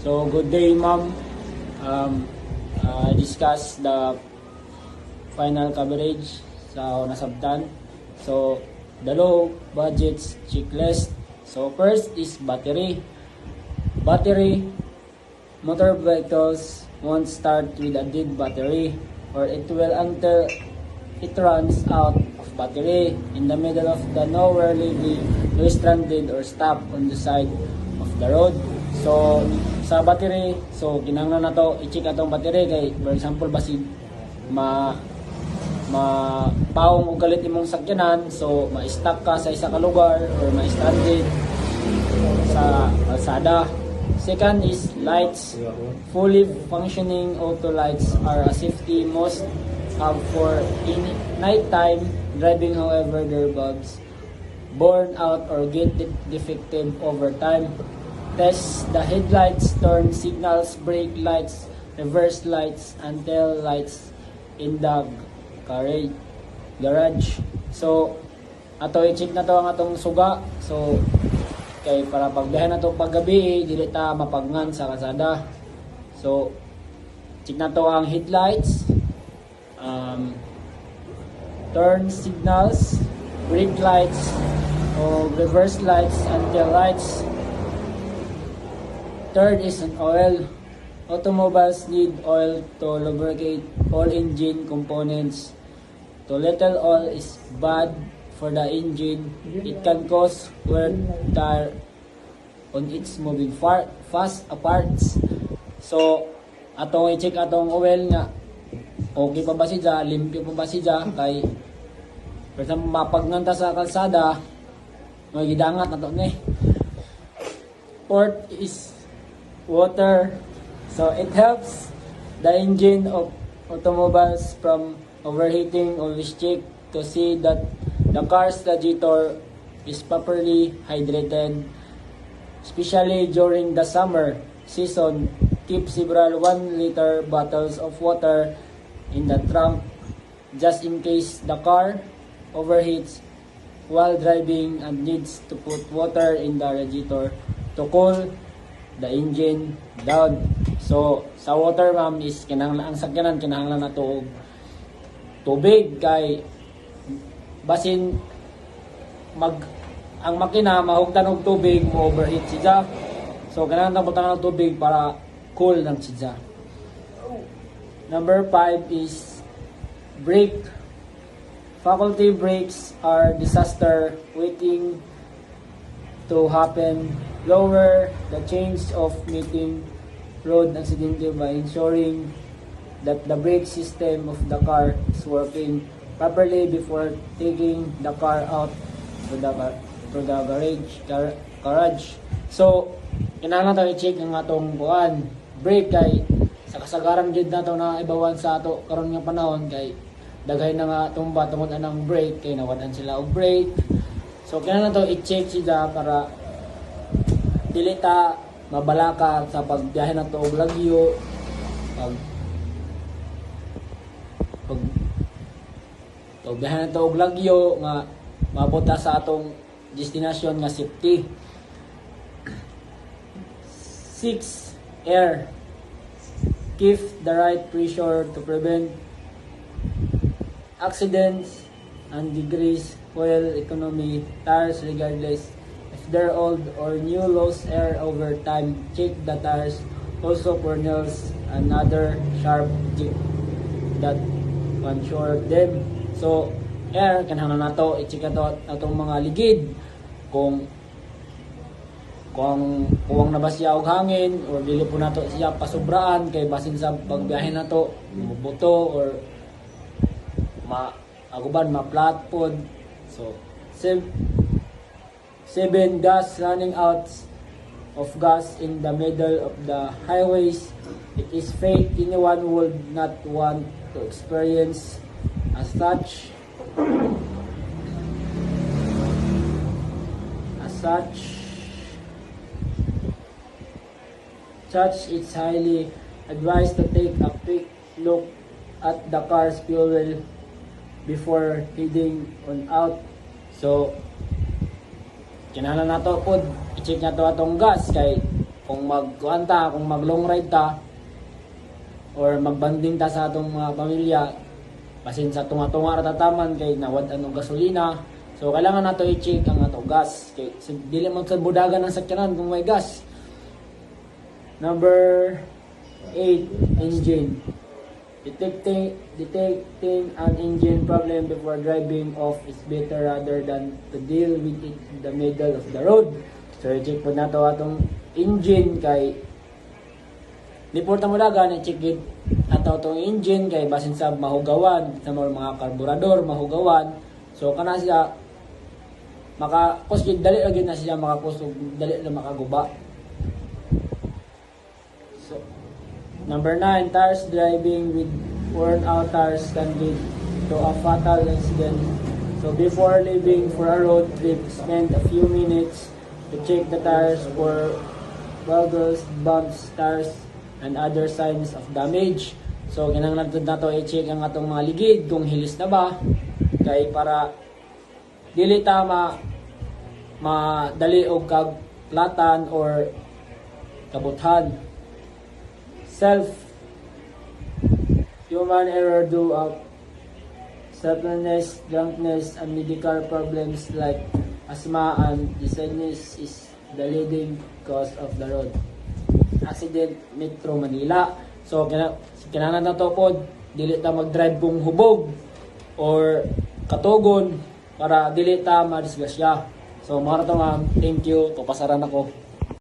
So good day, ma'am. Discuss the final coverage sa nasabtan. So the low budgets checklist. So first is battery. Motor vehicles won't start with a dead battery, or it will until it runs out of battery in the middle of the nowhere, leaving you stranded or stop on the side of the road. So sa battery, so kinahanglan na to i-check atong battery kay for example basi paong og galit imong sakyanan, so ma-stuck ka sa isa ka lugar or ma-stranded sa kalsada. Second is lights. Fully functioning auto lights are a safety must have for in nighttime driving. However, their bulbs burn out or get defective over time. Test the headlights, turn signals, brake lights, reverse lights, and tail lights in the garage. So ato i-check na to ang atong suga. So kay para pagbiyahe na to paggabi, dili ta mapagngan sa kalsada. So check na to ang headlights, turn signals, brake lights, o reverse lights, and tail lights. Third is an oil. Automobiles need oil to lubricate all engine components. Too little oil is bad for the engine. It can cause wear tire on its moving fast parts. So atong i-check atong oil nga okay pa ba siya, limpyo pa ba siya, kay for example mapagnanta sa kalsada may gidangat na to ni. Fourth is water. So it helps the engine of automobiles from overheating. Always check to see that the car's radiator is properly hydrated, especially during the summer season. Keep several 1-liter bottles of water in the trunk just in case the car overheats while driving and needs to put water in the radiator to cool the engine down. So sa water, ma'am, is kinahanglan ang sakyanan kinahanglan na to tubig kay basin ang makina mahugdan og tubig mo overheat siya. So kinahanglan butangan ng tubig para cool lang siya. Number 5 is brake. Faculty brakes are disaster waiting to happen. Lower the chance of meeting road accident by ensuring that the brake system of the car is working properly before taking the car out to the garage. So kinahanglan tayo i-check ang atong brake kay sa kasagaran gid nato na ibawan sa ato karon nga panahon kay daghay na nga tumba tungod anang brake kay nawadan sila og brake. So kinahanglan to i-check siya para dili ta mabalaka sa pagbiyahe na to og lagyo, pagbiyahe na to og lagyo nga mapunta sa atong destination nga safety. 6. Air. Keep the right pressure to prevent accidents and decrease fuel economy. Tires, regardless if they're old or new, lose air over time. Check the tires also for nails and other sharp tip that puncture them. So air kinahanglan nato i-check ato atong mga ligid kung kuwang na ba siya og hangin or dili po nato siya pasubraan kay basin sa pagbiyahe nato mabuto or aguban ma-flat pod. So 7 gas. Running out of gas in the middle of the highways, it is fate anyone would not want to experience as such. It's highly advised to take a quick look at the car's fuel before heading on out. So kinahanglan nato pod i-check nato atong gas kay kung magkuanta, kung mag long ride ta or magbanding ta sa atong mga pamilya, basin sa tunga-tunga ra tataman kay nawad anong gasolina. So kailangan nato i-check ang ato gas kay dili man sa budagan ng sakyanan kung may gas. Number 8, engine. Detecting an engine problem before driving off is better rather than to deal with it in the middle of the road. So i-check po nato atong engine kay di po ta mo dagan i-check it ato atong engine kay basin sa mahugawan sa mga karburador mahugawan. So kana siya kusog dali lagi na siya makakusog dali na makaguba. So number 9, tires driving with worn out tires can lead to a fatal accident. So before leaving for a road trip, spend a few minutes to check the tires for boggles, bumps, tires, and other signs of damage. So kinahanglan na to i-check ang atong mga ligid kung hilis na ba kay para dili ta madali og kaglatan or kabuthan. Human error due of selflessness, drunkenness, and medical problems like asthma and disease is the leading cause of the road accident Metro Manila. So kinahanglan na to pod dili ta mag-drive kung hubog or katugon para dili ta madisgrasya. So mga to ma'am, thank you, papasaran ako.